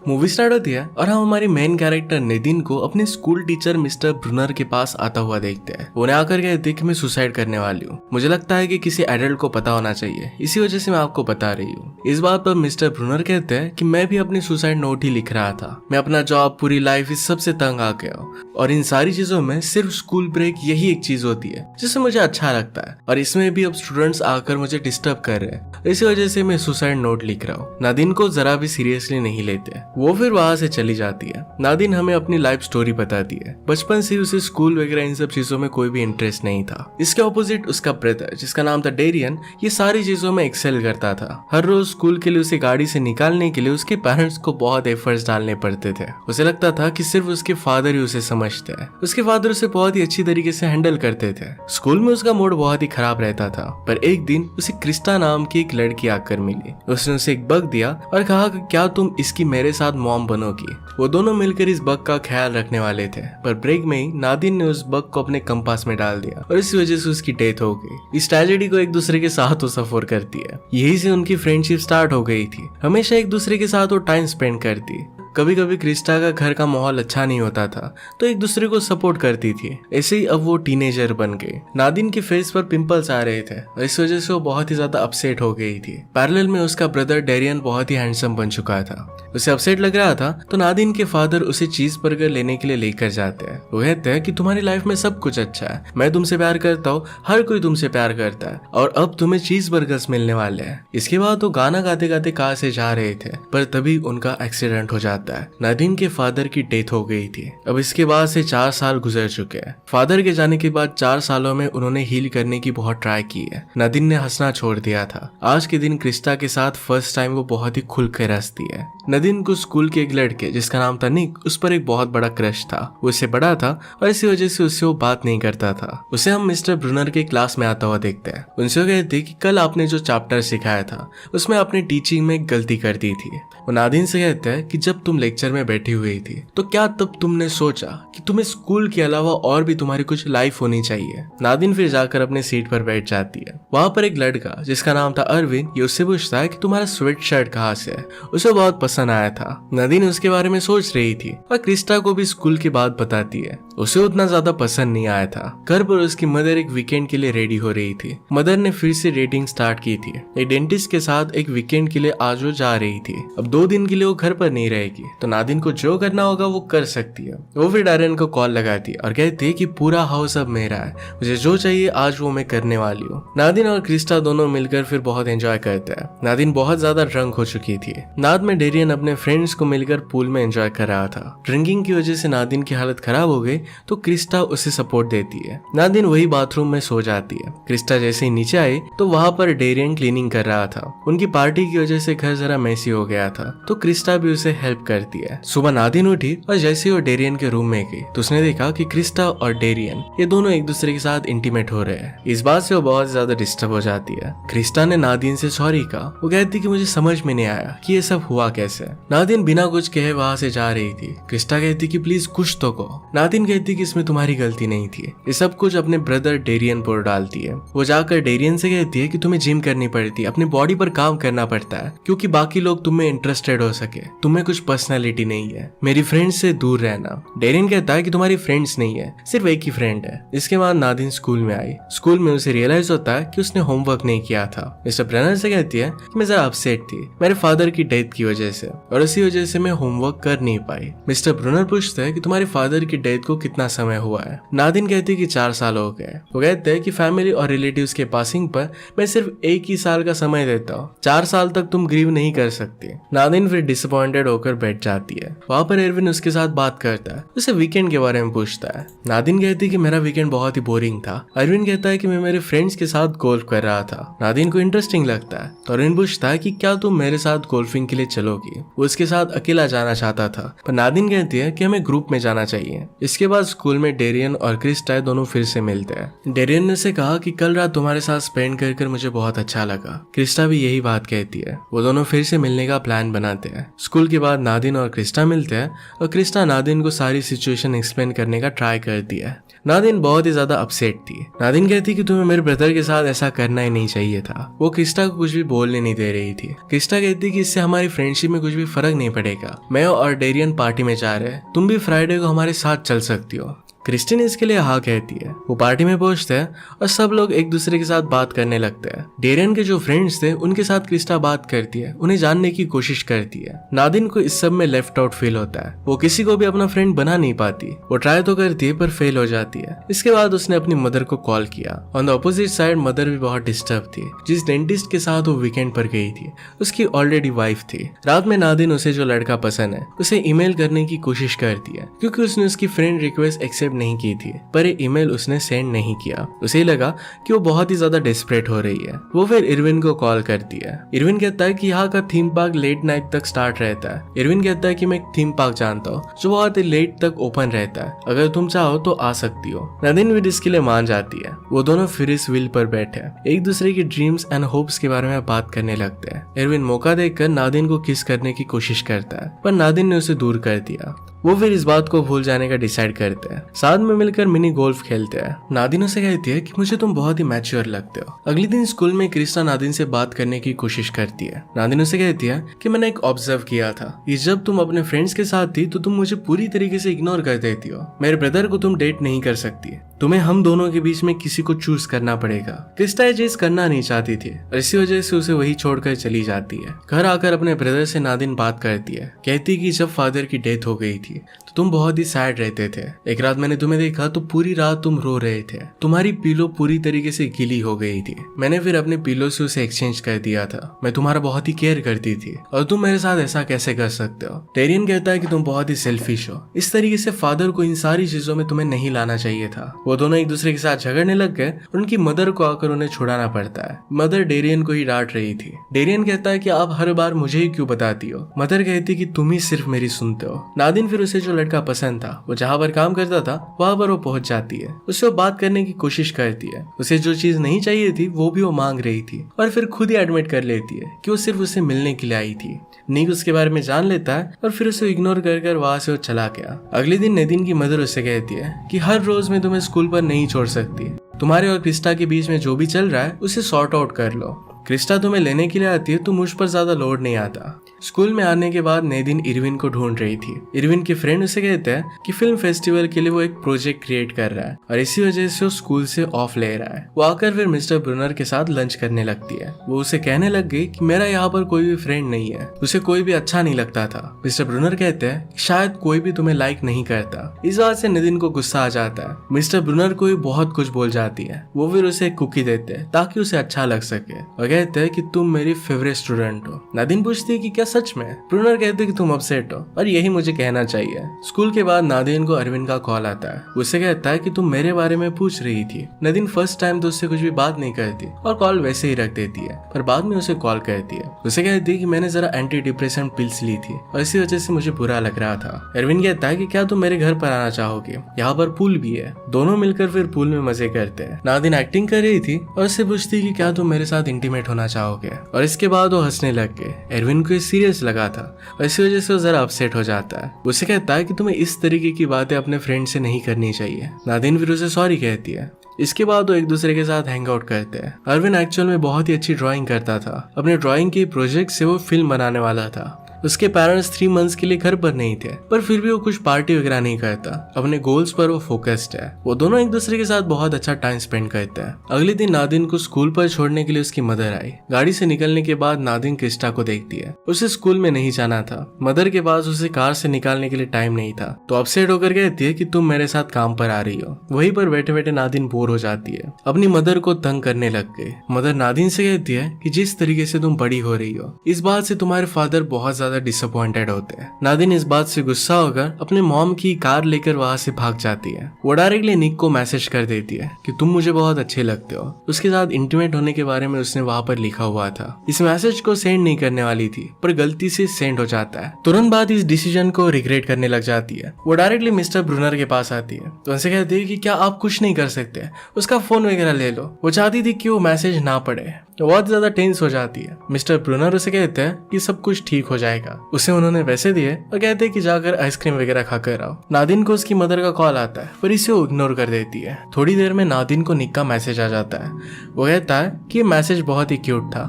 Movie start होती है और हम हमारी मेन कैरेक्टर नितिन को अपने स्कूल टीचर मिस्टर ब्रुनर के पास आता हुआ देखते हैं। उन्हें आकर कहते हैं कि मैं सुसाइड करने वाली हूँ, मुझे लगता है कि किसी एडल्ट को पता होना चाहिए, इसी वजह से मैं आपको बता रही हूँ। इस बात पर मिस्टर ब्रुनर कहते हैं कि मैं भी अपनी सुसाइड नोट ही लिख रहा था, मैं अपना जॉब, पूरी लाइफ, इस सब से तंग आ गया हूँ और इन सारी चीजों में सिर्फ स्कूल ब्रेक यही एक चीज होती है जिससे मुझे अच्छा लगता है और इसमें भी अब स्टूडेंट्स आकर मुझे डिस्टर्ब कर रहे हैं, इसी वजह से मैं सुसाइड नोट लिख रहा हूँ। नादिन को जरा भी सीरियसली नहीं लेते, वो फिर वहां से चली जाती है। नादिन हमें अपनी लाइफ स्टोरी बताती है। बचपन से उसे स्कूल वगैरह इन सब चीजों में कोई भी इंटरेस्ट नहीं था। इसके ऑपोजिट उसका ब्रदर जिसका नाम था डेरियन, ये सारी चीजों में एक्सेल करता था। हर रोज स्कूल के लिए उसे गाड़ी से निकालने के लिए उसके पेरेंट्स को बहुत एफर्ट्स डालने पड़ते थे। उसे लगता था कि सिर्फ उसके फादर ही उसे समझते हैं। उसके फादर उसे बहुत ही अच्छी तरीके से हैंडल करते थे। स्कूल में उसका मूड बहुत ही खराब रहता था, पर एक दिन उसे क्रिस्टा नाम की एक लड़की आकर मिली। उसने उसे एक बग दिया और कहा कि क्या तुम इसकी मेरे साथ मॉम बनोगी। वो दोनों मिलकर इस बग का ख्याल रखने वाले थे, पर ब्रेक में ही नादिन ने उस बग को अपने कंपास में डाल दिया और इस वजह से उसकी डेथ हो गई। इस ट्रेजेडी को एक दूसरे के साथ वो सफर करती है। यही से उनकी फ्रेंडशिप स्टार्ट हो गई थी। हमेशा एक दूसरे के साथ वो टाइम स्पेंड करती। कभी कभी क्रिस्टा का घर का माहौल अच्छा नहीं होता था तो एक दूसरे को सपोर्ट करती थी। ऐसे ही अब वो टीनेजर बन गए। नादिन के फेस पर पिंपल्स आ रहे थे और इस वजह से वो बहुत ही ज्यादा अपसेट हो गई थी। पैरेलल में उसका ब्रदर डेरियन बहुत ही हैंडसम बन चुका था। उसे अपसेट लग रहा था तो नादिन के फादर उसे चीज बर्गर लेने के लिए लेकर जाते हैं। वो कहते हैं कि तुम्हारी लाइफ में सब कुछ अच्छा है, मैं तुमसे प्यार करता हूँ, हर कोई तुमसे प्यार करता है और अब तुम्हें चीज बर्गर्स मिलने वाले हैं। इसके बाद वो गाना गाते गाते कार से जा रहे थे, पर तभी उनका एक्सीडेंट हो जाता है। नादिन के फादर की डेथ हो गई थी। अब इसके बाद से 4 साल गुजर चुके हैं। फादर के जाने के बाद 4 सालों में उन्होंने हील करने की बहुत ट्राई की है। नादिन ने हंसना छोड़ दिया था। आज के दिन क्रिस्टा के साथ फर्स्ट टाइम वो बहुत ही खुल कर हंसती है। नादिन को स्कूल के एक लड़के जिसका नाम था निक, उस पर एक बहुत बड़ा क्रश था। वो उससे बड़ा था और इसी वजह से उससे वो बात नहीं करता था। उसे हम मिस्टर ब्रुनर के क्लास में आता हुआ देखते हैं। उनसे कहते कि कल आपने जो चैप्टर सिखाया था उसमें आपने टीचिंग में गलती कर दी थी। वो नादिन से कहते हैं कि जब तुम लेक्चर में बैठी हुई थी तो क्या तब तुमने सोचा कि तुम्हें स्कूल के अलावा और भी तुम्हारी कुछ लाइफ होनी चाहिए। नादिन फिर जाकर अपने सीट पर बैठ जाती है। वहां पर एक लड़का जिसका नाम था अरविंद, ये उससे पूछता है कि तुम्हारा स्वेट शर्ट कहाँ से है। उसे बहुत पसंद आया था। नादिन उसके बारे में सोच रही थी और क्रिस्टा को भी स्कूल की बात बताती है। उसे उतना ज्यादा पसंद नहीं आया था। घर पर उसकी मदर एक वीकेंड के लिए रेडी हो रही थी। मदर ने फिर से डेटिंग स्टार्ट की थी। एक डेंटिस्ट के साथ एक वीकेंड के लिए आज वो जा रही थी। अब 2 दिन के लिए वो घर पर नहीं रहेगी तो नादिन को जो करना होगा वो कर सकती है। वो फिर डायरन को कॉल लगाती है और कहती है कि पूरा हाउस अब मेरा है, मुझे जो चाहिए आज वो मैं करने वाली हूँ। नादिन और क्रिस्टा दोनों मिलकर फिर बहुत एंजॉय करते हैं। नादिन बहुत ज्यादा ड्रंक हो चुकी थी। नाद में डेरियन अपने फ्रेंड्स को मिलकर पूल में एंजॉय कर रहा था। ड्रिंकिंग की वजह से नादिन की हालत खराब हो गई तो क्रिस्टा उसे सपोर्ट देती है। नादिन वही बाथरूम में सो जाती है। क्रिस्टा जैसे ही नीचे आई तो वहां पर डेरियन क्लीनिंग कर रहा था। उनकी पार्टी की वजह से घर जरा मेसी हो गया था तो क्रिस्टा भी उसे हेल्प करती है। सुबह नादिन उठी और जैसे ही वो डेरियन के रूम में गई तो उसने देखा कि क्रिस्टा और डेरियन ये दोनों एक दूसरे के साथ इंटीमेट हो रहे हैं। इस बात से वो बहुत ज्यादा डिस्टर्ब हो जाती है। क्रिस्टा ने नादिन से सॉरी कहा। वो कहती कि मुझे समझ में नहीं आया कि ये सब हुआ कैसे। नादिन बिना कुछ कहे वहां से जा रही थी। क्रिस्टा कहती कि प्लीज कुछ तो कहो। नादिन कहती कि इसमें तुम्हारी गलती नहीं थी। ये सब कुछ अपने ब्रदर डेरियन पर डालती है। वो जाकर डेरियन से कहती है कि तुम्हें जिम करनी पड़ती है, अपनी बॉडी पर काम करना पड़ता है क्योंकि बाकी लोग तुम में इंटरेस्टेड हो सके। तुम्हें कुछ पर्सनैलिटी नहीं है, मेरी फ्रेंड्स से दूर रहना। डेरियन कहता है कि तुम्हारी फ्रेंड्स नहीं है, सिर्फ एक ही फ्रेंड है। इसके बाद नादिन स्कूल में आई। स्कूल में उसे रियलाइज होता है कि उसने होमवर्क नहीं किया था। मिस्टर ब्रनर से कहती है कि मैं जरा अपसेट थी मेरे फादर की डेथ की वजह से और इसी वजह से मैं होमवर्क कर नहीं पाई। मिस्टर ब्रुनर पूछते हैं कि तुम्हारे फादर की डेथ को कितना समय हुआ है। नादिन कहती है कि 4 साल हो गए। वो कहते हैं कि फैमिली और रिलेटिव्स के पासिंग पर मैं सिर्फ 1 ही साल का समय देता हूँ, 4 साल तक तुम ग्रीव नहीं कर सकती। नादिन फिर डिसअपॉइंटेड होकर बैठ जाती है। वहां पर एरविन उसके साथ बात करता है, उसे वीकेंड के बारे में पूछता है। नादिन कहती है कि मेरा वीकेंड बहुत ही बोरिंग था। अरविंद कहता है कि मैं मेरे फ्रेंड्स के साथ गोल्फ कर रहा था। नादिन को इंटरेस्टिंग लगता है तो अरविंद पूछता है कि क्या तुम मेरे साथ गोल्फिंग के लिए चलोगी। वो उसके साथ अकेला जाना चाहता था पर नादिन कहती है कि हमें ग्रुप में जाना चाहिए। इसके बाद स्कूल में डेरियन और क्रिस्टा दोनों फिर से मिलते हैं। डेरियन ने से कहा कि कल रात तुम्हारे साथ स्पेंड कर मुझे बहुत अच्छा लगा। क्रिस्टा भी यही बात कहती है। वो दोनों फिर से मिलने का प्लान बनाते हैं। स्कूल के बाद नादिन और क्रिस्टा मिलते हैं और क्रिस्टा नादिन को सारी सिचुएशन एक्सप्लेन करने का ट्राई करती है। नादिन बहुत ही ज्यादा अपसेट थी। नादिन कहती कि तुम्हें मेरे ब्रदर के साथ ऐसा करना ही नहीं चाहिए था। वो क्रिस्टा को कुछ भी बोलने नहीं दे रही थी। क्रिस्टा कहती कि इससे हमारी फ्रेंडशिप में कुछ भी फर्क नहीं पड़ेगा। मैं और डेरियन पार्टी में जा रहे हैं, तुम भी फ्राइडे को हमारे साथ चल सकती हो। क्रिस्टिन इसके लिए हाँ कहती है। वो पार्टी में पहुंचते हैं और सब लोग एक दूसरे के साथ बात करने लगते हैं। डेरियन के जो फ्रेंड्स थे उनके साथ क्रिस्टा बात करती है, उन्हें जानने की कोशिश करती है। नादिन को इस सब में लेफ्ट आउट फील होता है। वो किसी को भी अपना फ्रेंड बना नहीं पाती। वो ट्राई तो करती है पर फेल हो जाती है। इसके बाद उसने अपनी मदर को कॉल किया। On the opposite side mother भी बहुत डिस्टर्ब थी। जिस डेंटिस्ट के साथ वो वीकेंड पर गई थी उसकी ऑलरेडी वाइफ थी। रात में नादिन उसे जो लड़का पसंद है उसे ईमेल करने की कोशिश करती है, क्योंकि उसने उसकी फ्रेंड रिक्वेस्ट एक्सेप्ट नहीं की थी, पर ईमेल उसने सेंड नहीं किया। उसे लगा कि वो बहुत ही ज्यादा डेस्परेट हो रही है। वो फिर इरविन को कॉल करती है। इरविन कहता है कि यहाँ का थीम पार्क लेट नाइट तक स्टार्ट रहता है। इरविन कहता है कि मैं एक थीम पार्क जानता हूँ जो बहुत ही लेट तक ओपन रहता है, अगर तुम चाहो तो आ सकती हो। नादिन भी इसके लिए मान जाती है। वो दोनों फिर इस व्हील पर बैठे एक दूसरे की ड्रीम्स एंड होप्स के बारे में बात करने लगते हैं। इरविन मौका देखकर नादिन को किस करने की कोशिश करता है, पर नादिन ने उसे दूर कर दिया। वो फिर इस बात को भूल जाने का डिसाइड करते हैं। साथ में मिलकर मिनी गोल्फ खेलते हैं। नादिन उसे कहती है कि मुझे तुम बहुत ही मैच्योर लगते हो। अगले दिन स्कूल में क्रिस्टा नादिन से बात करने की कोशिश करती है। नादिन उसे कहती है कि मैंने एक ऑब्जर्व किया था कि जब तुम अपने फ्रेंड्स के साथ थी तो तुम मुझे पूरी तरीके से इग्नोर कर देती हो। मेरे ब्रदर को तुम डेट नहीं कर सकती, तुम्हें हम दोनों के बीच में किसी को चूज करना पड़ेगा। क्रिस्टा ये चीज करना नहीं चाहती थी और इसी वजह से उसे वही छोड़कर चली जाती है। घर आकर अपने ब्रदर से नादिन बात करती है। कहती कि जब फादर की डेथ हो गई थी तो तुम बहुत ही सैड रहते थे। एक रात मैंने तुम्हें देखा तो पूरी रात तुम रो रहे थे। तुम्हारी पिलो पूरी तरीके से गीली हो गई थी। मैंने फिर अपने पिलो से उसे एक्सचेंज कर दिया था। मैं तुम्हारा बहुत ही केयर करती थी और तुम मेरे साथ ऐसा कैसे कर सकते हो। डेरियन कहता है कि तुम बहुत ही सेल्फिश हो। इस तरीके से फादर को इन सारी चीजों में तुम्हें नहीं लाना चाहिए था। वो दोनों एक दूसरे के साथ झगड़ने लग गए और उनकी मदर को आकर उन्हें छुड़ाना पड़ता है। मदर डेरियन को ही डांट रही थी। डेरियन कहता है कि आप हर बार मुझे ही क्यों बताती हो। मदर कहती कि तुम ही सिर्फ मेरी सुनते हो। नादिन फिर उसे जो लड़का पसंद था वो जहाँ पर काम करता था वहां पर वो पहुंच जाती है। उससे वो बात करने की कोशिश करती है। उसे जो चीज नहीं चाहिए थी वो भी वो मांग रही थी और फिर खुद ही एडमिट कर लेती है कि वो सिर्फ उसे मिलने के लिए आई थी। निक उसके बारे में जान लेता है और फिर उसे इग्नोर कर वहां से वो चला गया। अगले दिन नेदिन की मदर उसे कहती है कि हर रोज मैं तुम्हें स्कूल पर नहीं छोड़ सकती। तुम्हारे और क्रिस्टा के बीच में जो भी चल रहा है उसे सॉर्ट आउट कर लो। क्रिस्टा तुम्हें लेने के लिए आती है तो मुझ पर ज्यादा लोड नहीं आता। स्कूल में आने के बाद नेदिन इरविन को ढूंढ रही थी। इरविन के फ्रेंड उसे कहते हैं कि फिल्म फेस्टिवल के लिए वो एक प्रोजेक्ट क्रिएट कर रहा है और इसी वजह से वो स्कूल से ऑफ ले रहा है। वो आकर फिर मिस्टर ब्रूनर के साथ लंच करने लगती है। वो उसे कहने लग गई कि मेरा यहाँ पर कोई भी फ्रेंड नहीं है, उसे कोई भी अच्छा नहीं लगता था। मिस्टर ब्रूनर कहते हैं शायद कोई भी तुम्हें लाइक नहीं करता। इस बात से नेदिन को गुस्सा आ जाता है। मिस्टर ब्रूनर को भी बहुत कुछ बोल जाती है। वो फिर उसे एक कुकी देते हैं ताकि उसे अच्छा लग सके और कहते हैं कि तुम मेरी फेवरेट स्टूडेंट हो। नादिन पूछती है कि क्या सच में। ब्रूनर कहते कि तुम अपसेट हो और यही मुझे कहना चाहिए। स्कूल के बाद नादिन को अरविंद का कॉल आता है। उसे कहता है कि तुम मेरे बारे में पूछ रही थी। नादिन फर्स्ट टाइम तो उससे कुछ भी बात नहीं करती और कॉल वैसे ही रख देती है, पर बाद में उसे कॉल करती है। उसे कहती है कि मैंने जरा एंटी डिप्रेशन पिल्स ली थी और इसी वजह से मुझे बुरा लग रहा था। अरविंद कहता है कि क्या तुम मेरे घर पर आना चाहोगे, यहाँ पर पूल भी है। दोनों मिलकर फिर पूल में मजे करते हैं। नादिन एक्टिंग कर रही थी और उससे पूछती कि क्या तुम मेरे साथ इंटीमेट होना चाहोगे और इसके बाद वो हंसने लग गए। एरविन को सीरियस लगा था और इसी वजह से वो जरा अपसेट हो जाता है। उसे कहता है कि तुम्हें इस तरीके की बातें अपने फ्रेंड से नहीं करनी चाहिए। नादिन फिर उसे सॉरी कहती है। इसके बाद वो एक दूसरे के साथ हैंग आउट करते हैं। अरविंद एक्चुअल में बहुत ही अच्छी ड्राइंग करता था। अपने ड्राइंग के प्रोजेक्ट से वो फिल्म बनाने वाला था। उसके पेरेंट्स 3 मंथ्स के लिए घर पर नहीं थे, पर फिर भी वो कुछ पार्टी वगैरह नहीं करता। अपने गोल्स पर वो फोकस्ड है। वो दोनों एक दूसरे के साथ बहुत अच्छा टाइम स्पेंड करते हैं। अगले दिन नादिन को स्कूल पर छोड़ने के लिए उसकी मदर आई। गाड़ी से निकलने के बाद नादिन क्रिस्टा को देखती है। उसे स्कूल में नहीं जाना था। मदर के पास उसे कार से निकालने के लिए टाइम नहीं था, तो अपसेट होकर कहती है कि तुम मेरे साथ काम पर आ रही हो। वहीं पर बैठे बैठे नादिन बोर हो जाती है। अपनी मदर को तंग करने लग गई। मदर नादिन से कहती है कि जिस तरीके से तुम बड़ी हो रही हो इस बात से तुम्हारे फादर बहुत ज्यादा डिसअपॉइंटेड होते हैं। नादिन इस बात से गुस्सा होकर अपने मॉम की कार लेकर वहां से भाग जाती है। वो डायरेक्टली निक को मैसेज कर देती है कि तुम मुझे बहुत अच्छे लगते हो। उसके साथ इंटीमेट होने के बारे में उसने वहां पर लिखा हुआ था। इस मैसेज को सेंड नहीं करने वाली थी, पर गलती से सेंड हो जाता है। तुरंत बाद इस डिसीजन को रिग्रेट करने लग जाती है। वो डायरेक्टली मिस्टर ब्रूनर के पास आती है तो उनसे कहती है कि क्या आप कुछ नहीं कर सकते, उसका फोन वगैरह ले लो। वो चाहती थी कि वो मैसेज ना पढ़े, वो बहुत ज्यादा टेंस हो जाती है। मिस्टर ब्रूनर उसे कहते हैं कि सब कुछ ठीक हो जाएगा। उसे उन्होंने पैसे दिए और कहते हैं कि जाकर आइसक्रीम वगैरह खाकर आओ। नादिन को उसकी मदर का कॉल आता है पर इसे वो इग्नोर कर देती है। थोड़ी देर में नादिन को निक का मैसेज आ जाता है। वो कहता है कि ये मैसेज बहुत ही क्यूट था,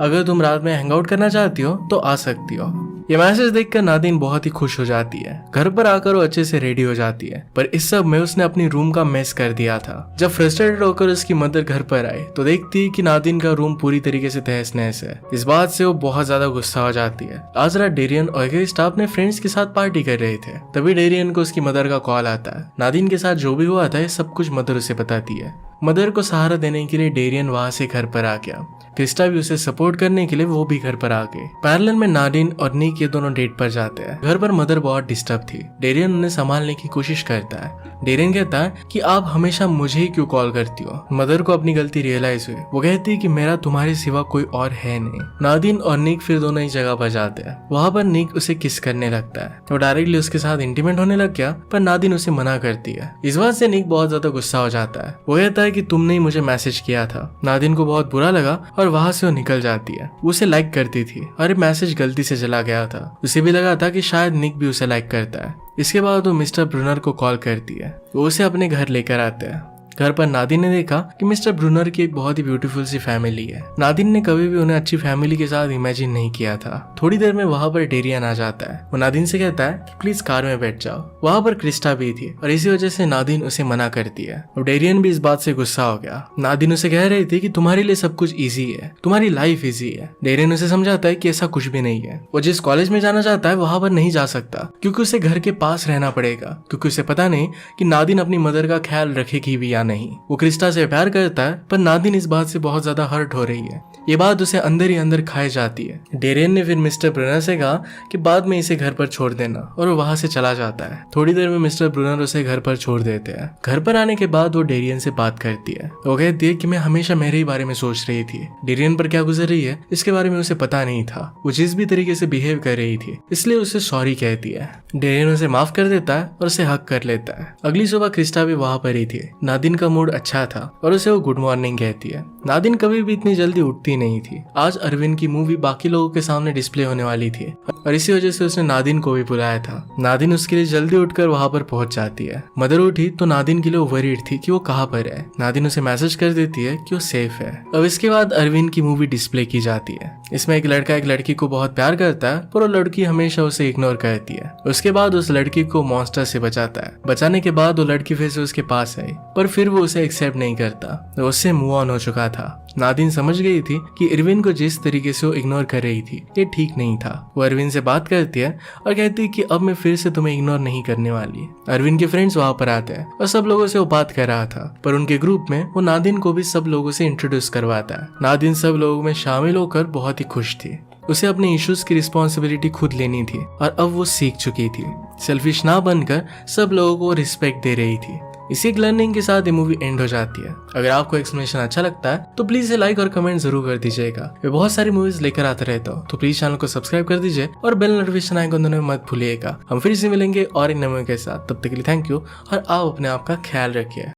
अगर तुम रात में हैंग आउट करना चाहती हो तो आ सकती हो। ये मैसेज देखकर नादिन बहुत ही खुश हो जाती है। घर पर आकर वो अच्छे से रेडी हो जाती है, पर इस सब में उसने अपनी रूम का मेस कर दिया था। जब फ्रस्ट्रेटेड होकर उसकी मदर घर पर आई तो देखती है कि नादिन का रूम पूरी तरीके से तहस नहस है। इस बात से वो बहुत ज्यादा गुस्सा हो जाती है। आज रात डेरियन और स्टाफ अपने फ्रेंड्स के साथ पार्टी कर रहे थे, तभी डेरियन को उसकी मदर का कॉल आता है। नादिन के साथ जो भी हुआ था सब कुछ मदर उसे बताती है। मदर को सहारा देने के लिए डेरियन वहां से घर पर आ गया। क्रिस्टा भी उसे सपोर्ट करने के लिए वो भी घर पर आ गए। पैरेलल में नादिन और निक ये दोनों डेट पर जाते हैं। घर पर मदर बहुत डिस्टर्ब थी। डेरियन उन्हें संभालने की कोशिश करता है। डेरियन कहता है कि आप हमेशा मुझे ही क्यों कॉल करती हो। मदर को अपनी गलती रियलाइज हुई। वो कहती है कि मेरा तुम्हारे सिवा कोई और है नहीं। नादिन और निक फिर दोनों ही जगह पर जाते हैं। वहां पर निक उसे किस करने लगता है। वो डायरेक्टली उसके साथ इंटीमेट होने लग गया, पर नादिन उसे मना करती है। इस बात से निक बहुत ज्यादा गुस्सा हो जाता है। वो कहता है कि तुमने ही मुझे मैसेज किया था। नादिन को बहुत बुरा लगा और वहां से वो निकल जाती है। वो उसे लाइक करती थी और मैसेज गलती से चला गया था। उसे भी लगा था कि शायद निक भी उसे लाइक करता है। इसके बाद वो मिस्टर ब्रूनर को कॉल करती है। वो उसे अपने घर लेकर आते हैं। घर पर नादिन ने देखा कि मिस्टर ब्रूनर की एक बहुत ही ब्यूटीफुल सी फैमिली है। नादिन ने कभी भी उन्हें अच्छी फैमिली के साथ इमेजिन नहीं किया था। थोड़ी देर में वहां पर डेरियन आ जाता है। वो नादिन से कहता है कि प्लीज कार में बैठ जाओ। वहां पर क्रिस्टा भी थी और इसी वजह से नादिन उसे मना करती है। और डेरियन भी इस बात से गुस्सा हो गया। नादिन उसे कह रही थी कि तुम्हारे लिए सब कुछ ईजी है, तुम्हारी लाइफ ईजी है। डेरियन उसे समझाता है कि ऐसा कुछ भी नहीं है। वो जिस कॉलेज में जाना चाहता है वहां पर नहीं जा सकता, क्योंकि उसे घर के पास रहना पड़ेगा, क्योंकि उसे पता नहीं कि नादिन अपनी मदर का ख्याल रखेगी भी या नहीं। वो क्रिस्टा से प्यार करता है, पर नादिन इस बात से बहुत ज्यादा हर्ट हो रही है। ये बात उसे अंदर ही अंदर खाई जाती है। डेरियन ने फिर मिस्टर ब्रूनर से कहा कि बाद में इसे घर पर छोड़ देना, और वो वहां से चला जाता है। थोड़ी देर में मिस्टर ब्रूनर उसे घर पर छोड़ देते हैं। घर पर आने के बाद वो डेरियन से बात करती है। वो कहती है कि मैं हमेशा मेरे ही बारे में सोच रही थी। डेरियन पर क्या गुजर रही है इसके बारे में उसे पता नहीं था। वो जिस भी तरीके से बिहेव कर रही थी इसलिए उसे सॉरी कहती है। डेरियन उसे माफ कर देता है और उसे हक कर लेता है। अगली सुबह क्रिस्टा भी वहां पर ही थी। नादिन का मूड अच्छा था और उसे वो गुड मॉर्निंग कहती है। नादिन कभी भी इतनी जल्दी उठती नहीं थी। आज अरविंद की मूवी बाकी लोगों के सामने डिस्प्ले होने वाली थी और इसी वजह से उसने नादिन को भी बुलाया था। नादिन उसके लिए जल्दी उठकर वहां पर पहुंच जाती है। मदर उठी तो नादिन के लिए वरीड थी कि वो कहाँ पर है। नादिन उसे मैसेज कर देती है कि वो सेफ है। अब इसके बाद अरविंद की मूवी डिस्प्ले की जाती है। इसमें एक लड़का एक लड़की को बहुत प्यार करता है, पर वो लड़की हमेशा उसे इग्नोर करती है। उसके बाद उस लड़की को मॉन्स्टर से बचाता है। बचाने के बाद वो लड़की फिर से उसके पास आई, पर फिर वो उसे एक्सेप्ट नहीं करता। वो उससे मूव ऑन हो चुका था। नादिन समझ गई थी कि इरविन को जिस तरीके से वो इग्नोर कर रही थी ये ठीक नहीं था। वो अरविंद से बात करती है और कहती है कि अब मैं फिर से तुम्हें इग्नोर नहीं करने वाली। अरविंद के फ्रेंड्स वहां पर आते हैं और सब लोगों से वो बात कर रहा था, पर उनके ग्रुप में वो नादिन को भी सब लोगों से इंट्रोड्यूस करवाता है। नादिन सब लोगों में शामिल होकर बहुत ही खुश थी। उसे अपने इश्यूज की रिस्पॉन्सिबिलिटी खुद लेनी थी और अब वो सीख चुकी थी। सेल्फिश ना बनकर सब लोगों को रिस्पेक्ट दे रही थी। इसी लर्निंग के साथ ये मूवी एंड हो जाती है। अगर आपको एक्सप्लेनेशन अच्छा लगता है तो प्लीज लाइक और कमेंट जरूर कर दीजिएगा। मैं बहुत सारी मूवीज लेकर आते रहता हूँ, तो प्लीज चैनल को सब्सक्राइब कर दीजिए और बेल नोटिफिकेशन आइकन दोनों में मत भूलिएगा। हम फिर से मिलेंगे और एक नए मूवी के साथ। तब तक के लिए थैंक यू और आप अपने आप का ख्याल रखिए।